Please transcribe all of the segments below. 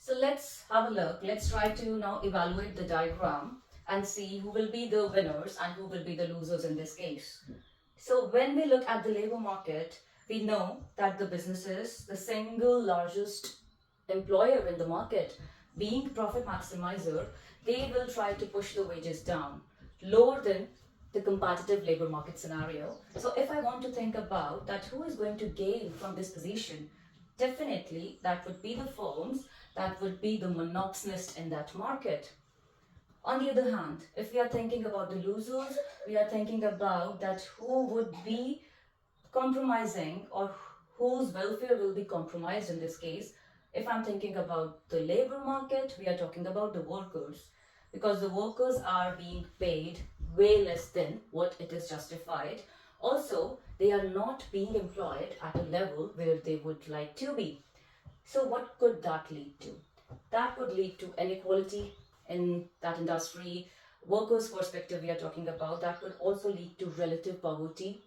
So let's have a look. Let's try to now evaluate the diagram and see who will be the winners and who will be the losers in this case. So when we look at the labor market, we know that the businesses, the single largest employer in the market, being profit maximizer, they will try to push the wages down, lower than the competitive labor market scenario. So if I want to think about that who is going to gain from this position, definitely that would be the firms, that would be the monopsonists in that market. On the other hand, if we are thinking about the losers, we are thinking about that who would be compromising or whose welfare will be compromised in this case. If I'm thinking about the labor market, we are talking about the workers, because the workers are being paid way less than what it is justified. Also, they are not being employed at a level where they would like to be. So what could that lead to? That could lead to inequality in that industry. Workers' perspective we are talking about, that could also lead to relative poverty,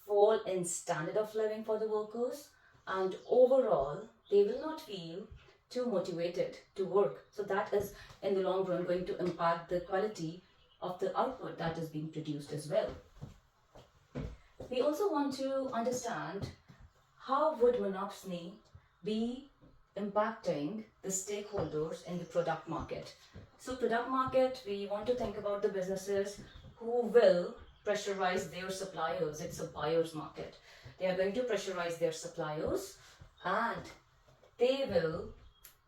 fall in standard of living for the workers, and overall they will not feel too motivated to work. So that is in the long run going to impact the quality of the output that is being produced as well. We also want to understand how would monopsony be impacting the stakeholders in the product market. So product market, we want to think about the businesses who will pressurize their suppliers. It's a buyer's market. They are going to pressurize their suppliers and they will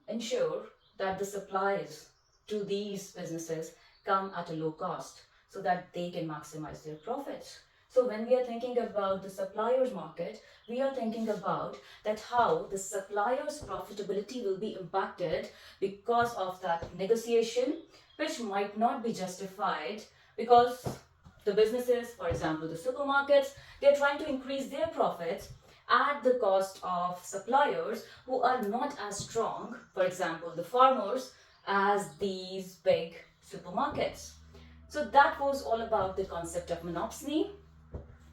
ensure that the supplies to these businesses come at a low cost so that they can maximize their profits. So when we are thinking about the suppliers market, we are thinking about that how the suppliers profitability will be impacted because of that negotiation, which might not be justified because the businesses, for example the supermarkets, they're trying to increase their profits at the cost of suppliers who are not as strong, for example the farmers, as these big supermarkets. So that was all about the concept of monopsony.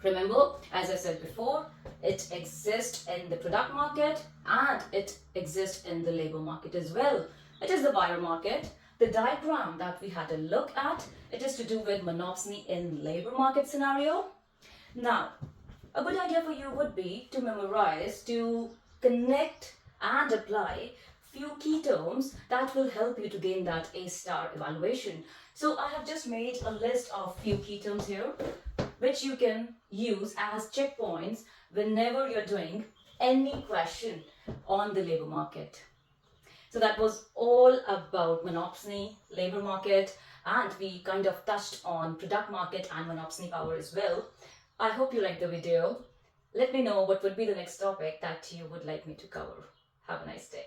Remember, as I said before, it exists in the product market and it exists in the labor market as well. It is the buyer market. The diagram that we had a look at, it is to do with monopsony in labor market scenario. Now, a good idea for you would be to memorize, to connect and apply few key terms that will help you to gain that A-star evaluation. So I have just made a list of few key terms here, which you can use as checkpoints whenever you're doing any question on the labor market. So that was all about monopsony, labor market, and we kind of touched on product market and monopsony power as well. I hope you liked the video. Let me know what would be the next topic that you would like me to cover. Have a nice day.